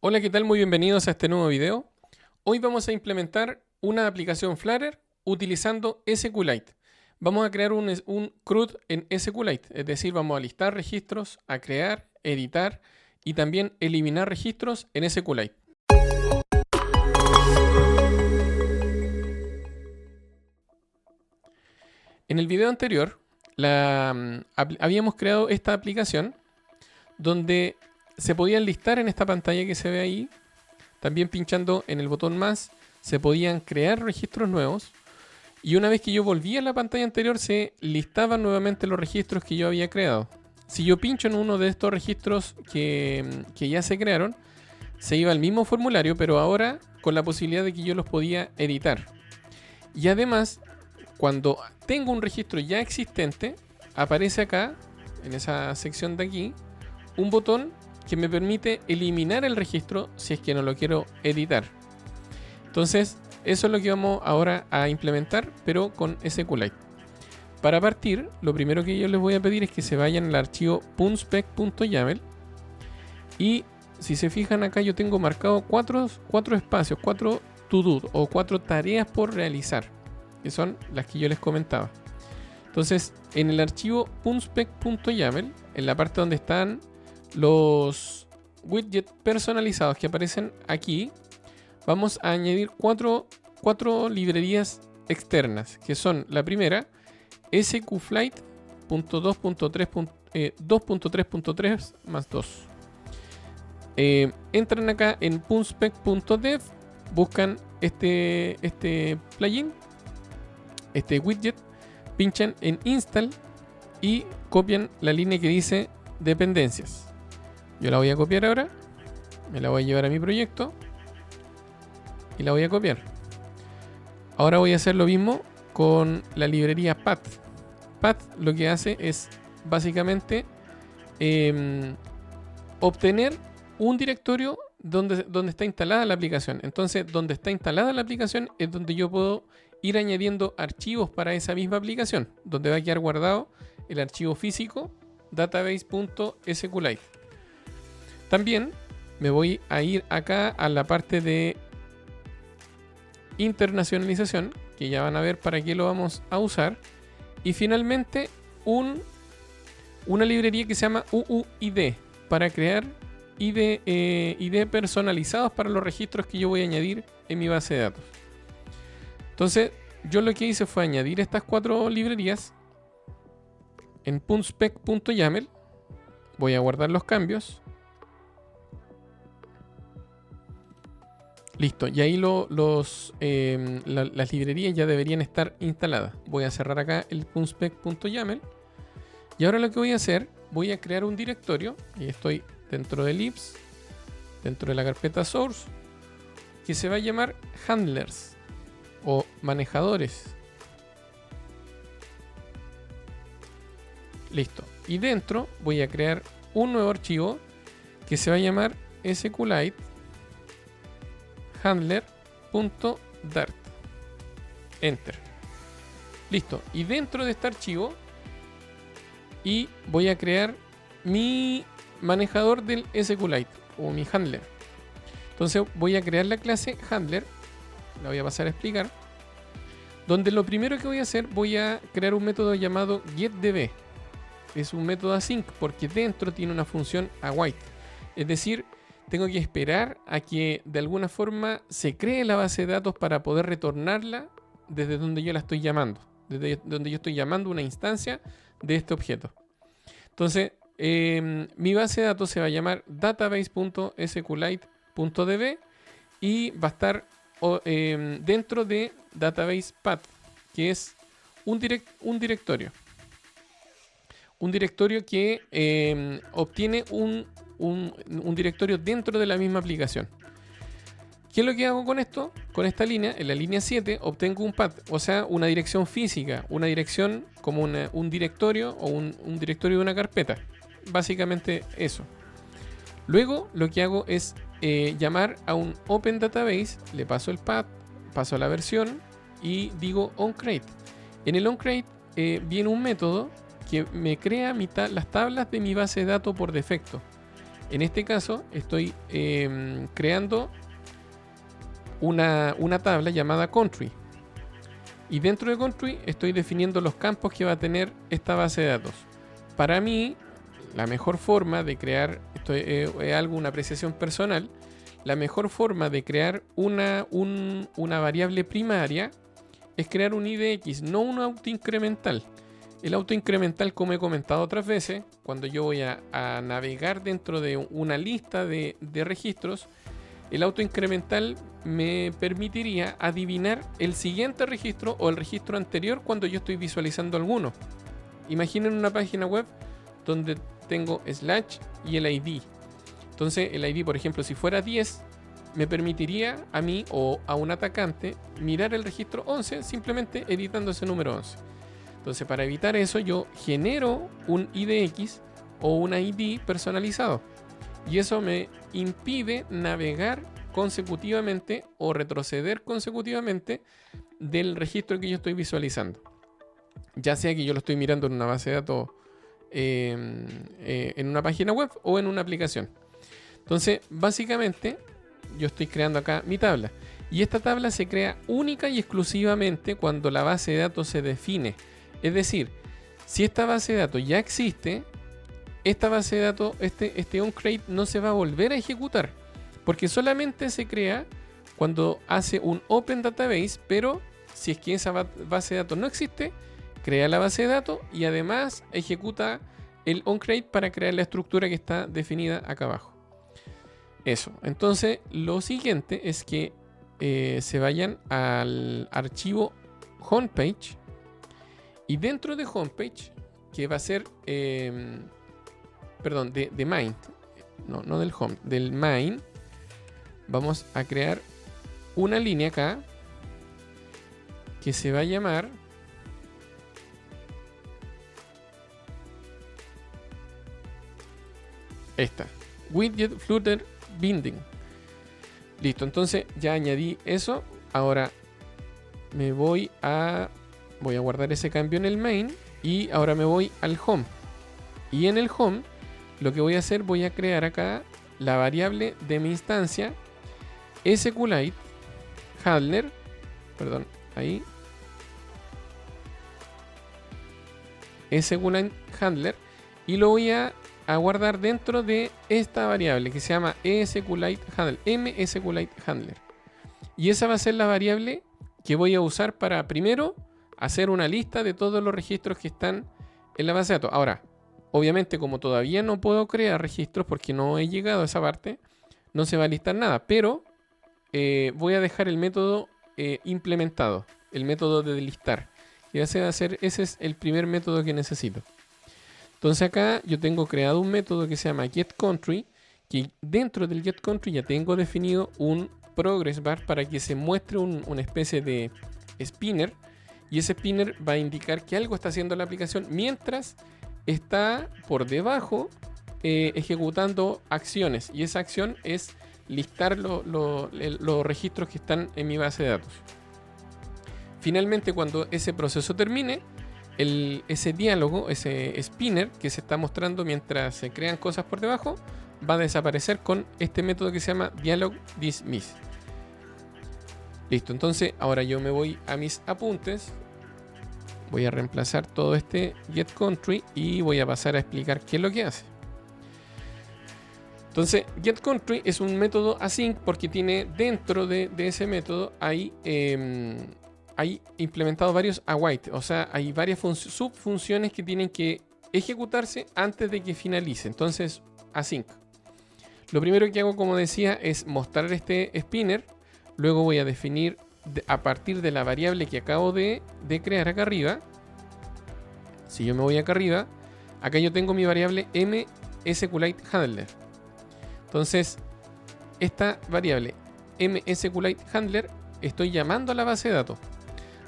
Hola, ¿qué tal? Muy bienvenidos a este nuevo video. Hoy vamos a implementar una aplicación Flutter utilizando SQLite. Vamos a crear un CRUD en SQLite, es decir, vamos a listar registros, a crear, editar y también eliminar registros en SQLite. En el video anterior habíamos creado esta aplicación donde se podían listar en esta pantalla que se ve ahí. También pinchando en el botón más se podían crear registros nuevos. Y una vez que yo volvía a la pantalla anterior se listaban nuevamente los registros que yo había creado. Si yo pincho en uno de estos registros que ya se crearon, se iba al mismo formulario, pero ahora con la posibilidad de que yo los podía editar. Y además, cuando tengo un registro ya existente, aparece acá, en esa sección de aquí, un botón que me permite eliminar el registro si es que no lo quiero editar. Entonces, eso es lo que vamos ahora a implementar, pero con SQLite. Para partir, lo primero que yo les voy a pedir es que se vayan al archivo punspec.yaml. Y si se fijan acá, yo tengo marcado cuatro espacios, 4 to-do o 4 tareas por realizar, que son las que yo les comentaba. Entonces, en el archivo punspec.yaml, en la parte donde están los widgets personalizados que aparecen aquí, vamos a añadir cuatro librerías externas, que son la primera, sqflite.2.3.3 más 2. Entran acá en punspec.dev, buscan este plugin, este widget, pinchan en install y copian la línea que dice dependencias. Yo la voy a copiar ahora, me la voy a llevar a mi proyecto y la voy a copiar. Ahora voy a hacer lo mismo con la librería path. Path lo que hace es básicamente obtener un directorio donde está instalada la aplicación. Entonces, donde está instalada la aplicación es donde yo puedo ir añadiendo archivos para esa misma aplicación, donde va a quedar guardado el archivo físico database.sqlite. También me voy a ir acá a la parte de internacionalización, que ya van a ver para qué lo vamos a usar. Y finalmente una librería que se llama UUID para crear ID personalizados para los registros que yo voy a añadir en mi base de datos. Entonces yo lo que hice fue añadir estas 4 librerías en punspec.yaml. Voy a guardar los cambios. Listo, y ahí las librerías ya deberían estar instaladas. Voy a cerrar acá el punspec.yaml. Y ahora lo que voy a hacer, voy a crear un directorio. Y estoy dentro del libs, dentro de la carpeta source, que se va a llamar handlers o manejadores. Listo. Y dentro voy a crear un nuevo archivo que se va a llamar sqlite handler.dart. Enter. Listo. Y dentro de este archivo voy a crear mi manejador del SQLite o mi handler. Entonces voy a crear la clase handler. La voy a pasar a explicar. Donde lo primero que voy a hacer, voy a crear un método llamado getDB. Es un método async porque dentro tiene una función await. Es decir, tengo que esperar a que de alguna forma se cree la base de datos para poder retornarla desde donde yo la estoy llamando. Desde donde yo estoy llamando una instancia de este objeto. Entonces, mi base de datos se va a llamar database.sqlite.db y va a estar dentro de database path, que es un directorio. Un directorio que obtiene un directorio dentro de la misma aplicación. ¿Qué es lo que hago con esto? Con esta línea, en la línea 7, obtengo un path, o sea, una dirección física, una dirección como un directorio o un directorio de una carpeta. Básicamente eso. Luego lo que hago es llamar a un Open Database, le paso el path, paso la versión y digo onCreate. En el onCreate viene un método que me crea las tablas de mi base de datos por defecto. En este caso estoy creando una tabla llamada country. Y dentro de country estoy definiendo los campos que va a tener esta base de datos. Para mí, la mejor forma de crear, esto es algo, una apreciación personal, la mejor forma de crear una variable primaria es crear un IDX, no un autoincremental. El autoincremental, como he comentado otras veces, cuando yo voy a navegar dentro de una lista de registros, el autoincremental me permitiría adivinar el siguiente registro o el registro anterior cuando yo estoy visualizando alguno. Imaginen una página web donde tengo slash y el ID. Entonces el ID, por ejemplo, si fuera 10, me permitiría a mí o a un atacante mirar el registro 11 simplemente editando ese número 11. Entonces, para evitar eso, yo genero un IDX o un ID personalizado. Y eso me impide navegar consecutivamente o retroceder consecutivamente del registro que yo estoy visualizando. Ya sea que yo lo estoy mirando en una base de datos, en una página web o en una aplicación. Entonces, básicamente, yo estoy creando acá mi tabla. Y esta tabla se crea única y exclusivamente cuando la base de datos se define. Es decir, si esta base de datos ya existe, esta base de datos, este onCreate no se va a volver a ejecutar, porque solamente se crea cuando hace un Open Database, pero si es que esa base de datos no existe, crea la base de datos y además ejecuta el onCreate para crear la estructura que está definida acá abajo. Eso. Entonces, lo siguiente es que se vayan al archivo homepage y dentro de homepage, que va a ser perdón, de main, no del home, del main, vamos a crear una línea acá que se va a llamar esta, widget flutter binding. Listo, entonces ya añadí eso. Ahora me voy a guardar ese cambio en el main y ahora me voy al home. Y en el home lo que voy a hacer, voy a crear acá la variable de mi instancia SQLite handler, perdón, ahí, SQLite handler, y lo voy a guardar dentro de esta variable que se llama SQLite handler, MSQLite handler. Y esa va a ser la variable que voy a usar para primero hacer una lista de todos los registros que están en la base de datos. Ahora, obviamente, como todavía no puedo crear registros porque no he llegado a esa parte, no se va a listar nada, pero voy a dejar el método implementado, el método de listar. Y ese es el primer método que necesito. Entonces acá yo tengo creado un método que se llama getCountry, que dentro del getCountry ya tengo definido un progress bar para que se muestre una especie de spinner, y ese spinner va a indicar que algo está haciendo la aplicación mientras está por debajo ejecutando acciones, y esa acción es listar los registros que están en mi base de datos. Finalmente, cuando ese proceso termine, ese diálogo, ese spinner que se está mostrando mientras se crean cosas por debajo, va a desaparecer con este método que se llama dialog dismiss. Listo, entonces ahora yo me voy a mis apuntes, voy a reemplazar todo este getCountry y voy a pasar a explicar qué es lo que hace. Entonces, getCountry es un método async porque tiene dentro de ese método hay implementado varios await, o sea, hay varias subfunciones que tienen que ejecutarse antes de que finalice. Entonces, async. Lo primero que hago, como decía, es mostrar este spinner. Luego voy a definir a partir de la variable que acabo de crear acá arriba. Si yo me voy acá arriba, acá yo tengo mi variable MSQLite handler. Entonces, esta variable MSQLite handler estoy llamando a la base de datos.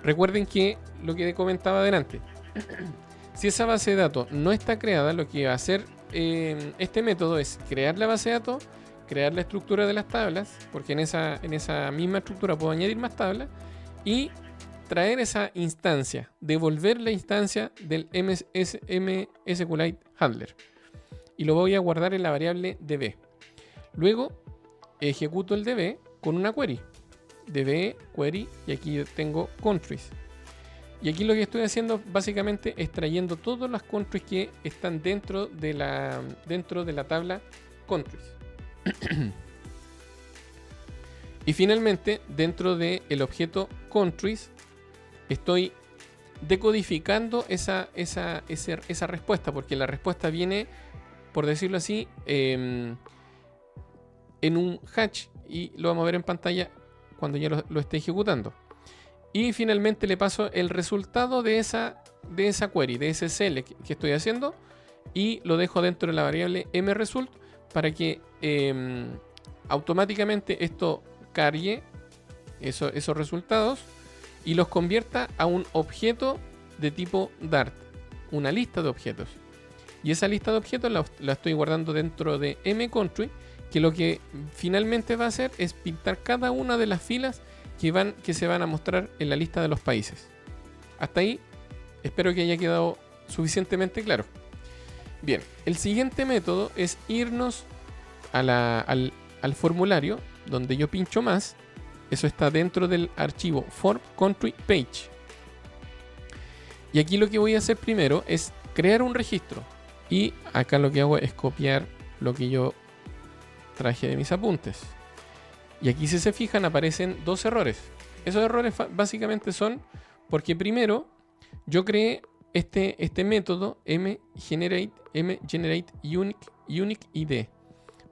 Recuerden que lo que comentaba adelante, si esa base de datos no está creada, lo que va a hacer este método es crear la base de datos, crear la estructura de las tablas, porque en esa misma estructura puedo añadir más tablas, y traer esa instancia, devolver la instancia del MSQLite handler. y lo voy a guardar en la variable db. Luego ejecuto el db con una query. db query y aquí tengo countries. Y aquí lo que estoy haciendo básicamente es trayendo todas las countries que están dentro de la tabla countries. Y finalmente, dentro del objeto countries, estoy decodificando esa respuesta, porque la respuesta viene, por decirlo así, en un hash, y lo vamos a ver en pantalla cuando ya lo esté ejecutando. Y finalmente le paso el resultado de esa query, de ese select que estoy haciendo, y lo dejo dentro de la variable mResult para que automáticamente esto cargue esos resultados y los convierta a un objeto de tipo Dart, una lista de objetos. Y esa lista de objetos la estoy guardando dentro de mCountry, que lo que finalmente va a hacer es pintar cada una de las filas que se van a mostrar en la lista de los países. Hasta ahí espero que haya quedado suficientemente claro. Bien, el siguiente método es irnos al formulario donde yo pincho más. Eso está dentro del archivo form country page. Y aquí lo que voy a hacer primero es crear un registro. Y acá lo que hago es copiar lo que yo traje de mis apuntes. Y aquí, si se fijan, aparecen dos errores. Esos errores básicamente son porque primero yo creé este método mGenerate unique id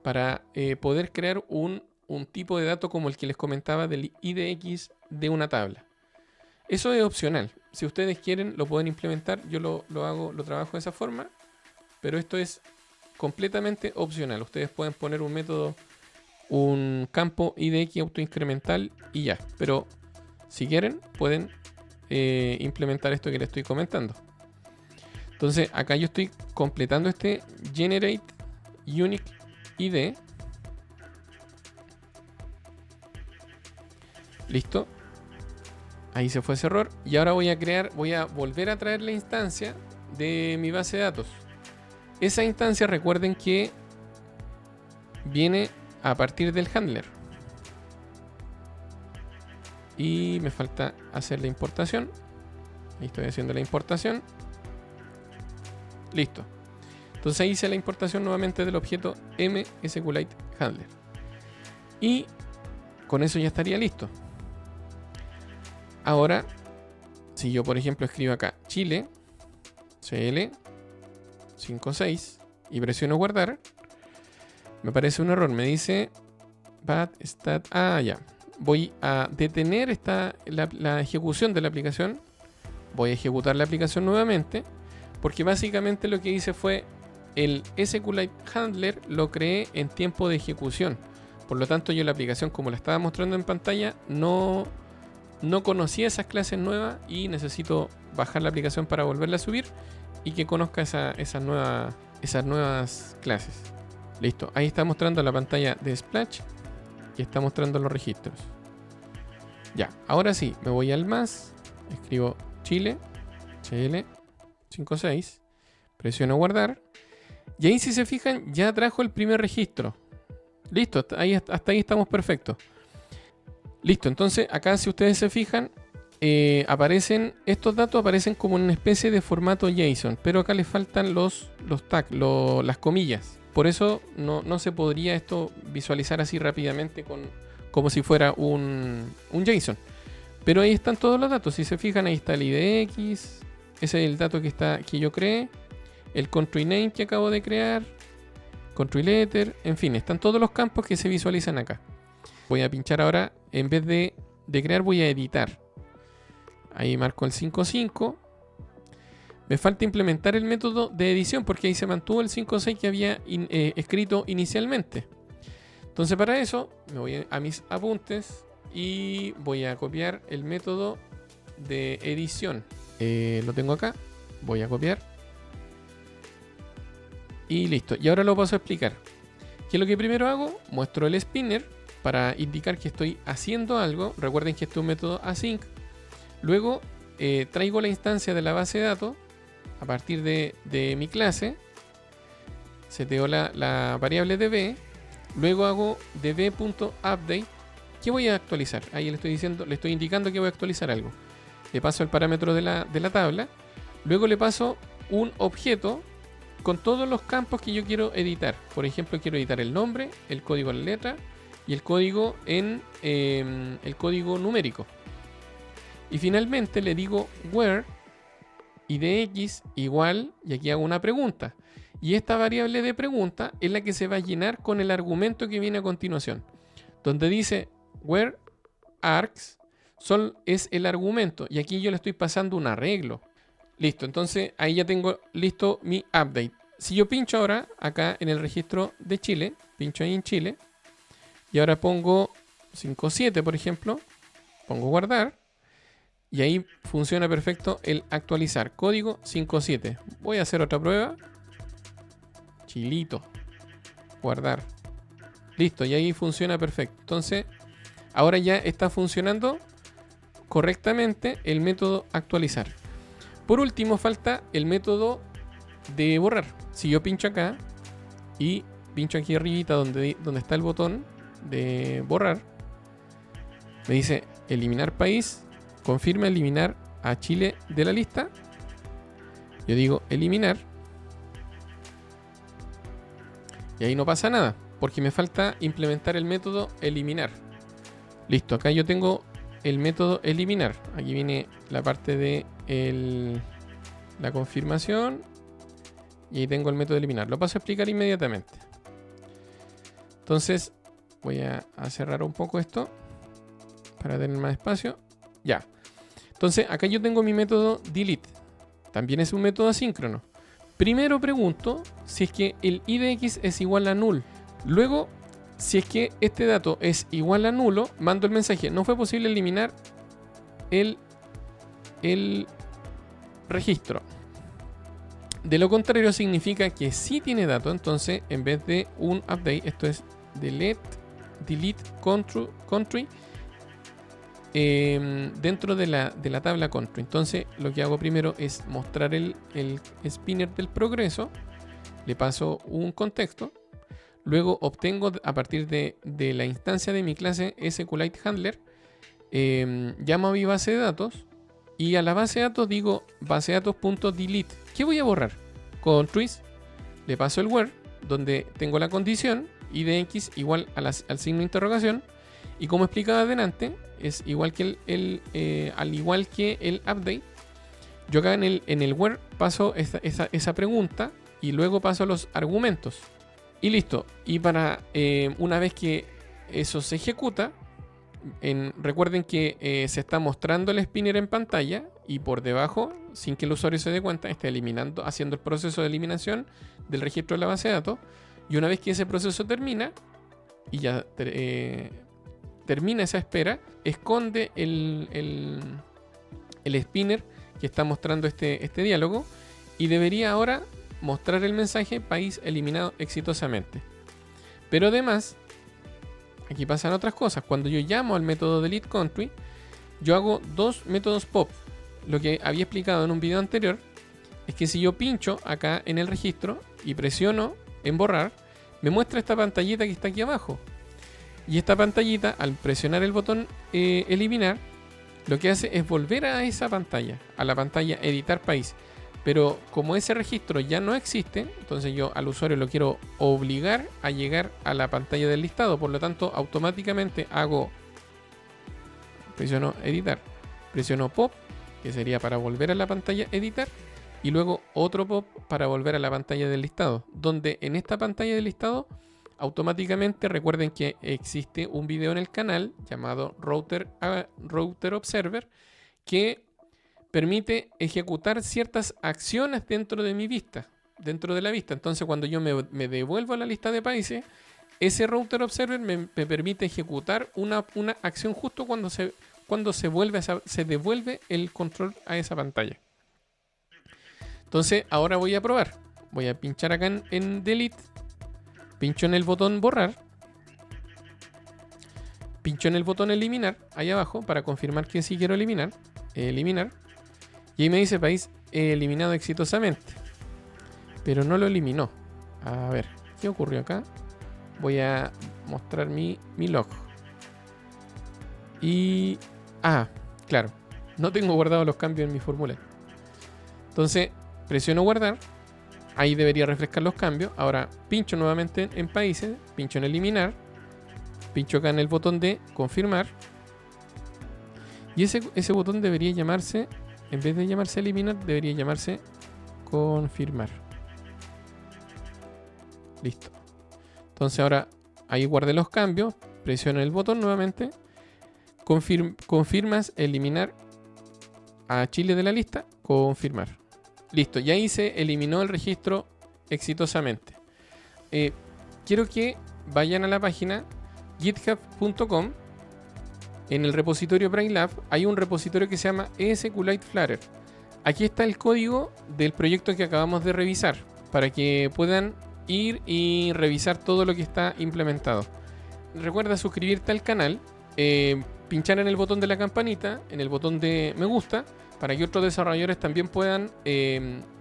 para poder crear un tipo de dato como el que les comentaba del idx de una tabla. Eso es opcional. Si ustedes quieren lo pueden implementar. Yo lo trabajo de esa forma, pero esto es completamente opcional. Ustedes pueden poner un método, un campo idx autoincremental y ya. Pero si quieren pueden implementar esto que les estoy comentando. Entonces acá yo estoy completando este generate unique id. Listo. Ahí se fue ese error. Y ahora voy a volver a traer la instancia de mi base de datos. Esa instancia, recuerden que viene a partir del handler. Y me falta hacer la importación. Ahí estoy haciendo la importación. Listo. Entonces ahí hice la importación nuevamente del objeto mSQLiteHandler. Y con eso ya estaría listo. Ahora, si yo por ejemplo escribo acá Chile, CL 56 y presiono guardar, me aparece un error. Me dice bad stat. Ya. Voy a detener la ejecución de la aplicación. Voy a ejecutar la aplicación nuevamente, porque básicamente lo que hice fue el SQLite Handler lo creé en tiempo de ejecución. Por lo tanto, yo la aplicación, como la estaba mostrando en pantalla, no conocía esas clases nuevas y necesito bajar la aplicación para volverla a subir y que conozca esas nuevas clases. Listo, ahí está mostrando la pantalla de Splash y está mostrando los registros. Ya, ahora sí, me voy al más, escribo Chile, CL 56, presiono guardar y ahí, si se fijan, ya trajo el primer registro. Listo, hasta ahí estamos perfectos. Listo, entonces acá, si ustedes se fijan, estos datos aparecen como en una especie de formato JSON, pero acá les faltan los tags, las comillas. Por eso no se podría esto visualizar así rápidamente como si fuera un JSON. Pero ahí están todos los datos. Si se fijan, ahí está el IDX, ese es el dato que yo creé, el country name que acabo de crear, country letter, en fin, están todos los campos que se visualizan acá. Voy a pinchar ahora, en vez de crear, voy a editar. Ahí marco el 5.5. Me falta implementar el método de edición, porque ahí se mantuvo el 5.6 que había escrito inicialmente. Entonces, para eso me voy a mis apuntes y voy a copiar el método de edición. Lo tengo acá. Voy a copiar. Y listo. Y ahora lo paso a explicar. ¿Qué es lo que primero hago? Muestro el spinner para indicar que estoy haciendo algo. Recuerden que este es un método async. Luego traigo la instancia de la base de datos a partir de mi clase. seteo la variable db, luego hago db.update. ¿Qué voy a actualizar? Ahí le estoy indicando que voy a actualizar algo. Le paso el parámetro de la tabla, luego le paso un objeto con todos los campos que yo quiero editar. Por ejemplo, quiero editar el nombre, el código en letra y el código el código numérico. Y finalmente le digo where idx igual, y aquí hago una pregunta. Y esta variable de pregunta es la que se va a llenar con el argumento que viene a continuación, donde dice where args es el argumento, y aquí yo le estoy pasando un arreglo. Listo, entonces ahí ya tengo listo mi update. Si yo pincho ahora acá en el registro de Chile, pincho ahí en Chile, y ahora pongo 5.7 por ejemplo, pongo guardar, y ahí funciona perfecto el actualizar. Código 5.7. Voy a hacer otra prueba. Chilito. Guardar. Listo, y ahí funciona perfecto. Entonces, ahora ya está funcionando correctamente el método actualizar. Por último, falta el método de borrar. Si yo pincho acá y pincho aquí arribita donde está el botón de borrar, me dice eliminar país, confirma eliminar a Chile de la lista. Yo digo eliminar y ahí no pasa nada porque me falta implementar el método eliminar. Listo, acá yo tengo el método eliminar. Aquí viene la parte de la confirmación y ahí tengo el método eliminar. Lo paso a explicar inmediatamente. Entonces voy a cerrar un poco esto para tener más espacio. Ya. Entonces acá yo tengo mi método delete. También es un método asíncrono. Primero pregunto si es que el idx es igual a null. Luego, si es que este dato es igual a nulo, mando el mensaje. No fue posible eliminar el registro. De lo contrario significa que sí tiene dato. Entonces en vez de un update, esto es delete country dentro de la tabla country. Entonces lo que hago primero es mostrar el spinner del progreso, le paso un contexto, luego obtengo a partir de la instancia de mi clase SQLiteHandler, llamo a mi base de datos y a la base de datos digo basedatos.delete. ¿Qué voy a borrar? Countries, le paso el where donde tengo la condición idx igual al signo de interrogación, y como explicaba adelante es igual que al igual que el update. Yo acá en el where paso esa pregunta y luego paso los argumentos y listo. Y para una vez que eso se ejecuta, recuerden que se está mostrando el spinner en pantalla y por debajo, sin que el usuario se dé cuenta, está haciendo el proceso de eliminación del registro de la base de datos. Y una vez que ese proceso termina y ya termina esa espera, esconde el spinner que está mostrando este diálogo y debería ahora mostrar el mensaje país eliminado exitosamente. Pero además, aquí pasan otras cosas. Cuando yo llamo al método delete country, yo hago dos métodos pop. Lo que había explicado en un video anterior es que si yo pincho acá en el registro y presiono en borrar, me muestra esta pantallita que está aquí abajo. Y esta pantallita, al presionar el botón eliminar, lo que hace es volver a esa pantalla, a la pantalla editar país. Pero como ese registro ya no existe, entonces yo al usuario lo quiero obligar a llegar a la pantalla del listado. Por lo tanto, automáticamente presiono editar, presiono pop, que sería para volver a la pantalla editar, y luego otro pop para volver a la pantalla del listado, donde en esta pantalla del listado automáticamente recuerden que existe un video en el canal llamado Router Observer que permite ejecutar ciertas acciones dentro de mi vista, dentro de la vista. Entonces cuando yo me devuelvo a la lista de países, ese Router Observer me permite ejecutar una acción justo cuando se devuelve el control a esa pantalla. Entonces ahora voy a probar. Voy a pinchar acá en Delete. Pincho en el botón borrar. Pincho en el botón eliminar, ahí abajo, para confirmar que sí quiero eliminar. Eliminar. Y ahí me dice país eliminado exitosamente. Pero no lo eliminó. A ver, ¿qué ocurrió acá? Voy a mostrar mi log. Y... claro. No tengo guardados los cambios en mi formulario. Entonces, presiono guardar. Ahí debería refrescar los cambios. Ahora pincho nuevamente en países. Pincho en eliminar. Pincho acá en el botón de confirmar. Y ese botón debería llamarse, en vez de llamarse eliminar, debería llamarse confirmar. Listo. Entonces ahora ahí guardé los cambios. Presiono el botón nuevamente. Confirmas eliminar a Chile de la lista. Confirmar. Listo. Y ahí se eliminó el registro exitosamente. Quiero que vayan a la página github.com. En el repositorio Brainlab hay un repositorio que se llama ESQLite Flutter. Aquí está el código del proyecto que acabamos de revisar para que puedan ir y revisar todo lo que está implementado. Recuerda suscribirte al canal, pinchar en el botón de la campanita, en el botón de me gusta, para que otros desarrolladores también puedan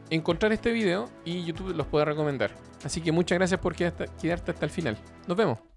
encontrar este video y YouTube los pueda recomendar. Así que muchas gracias por quedarte hasta el final. Nos vemos.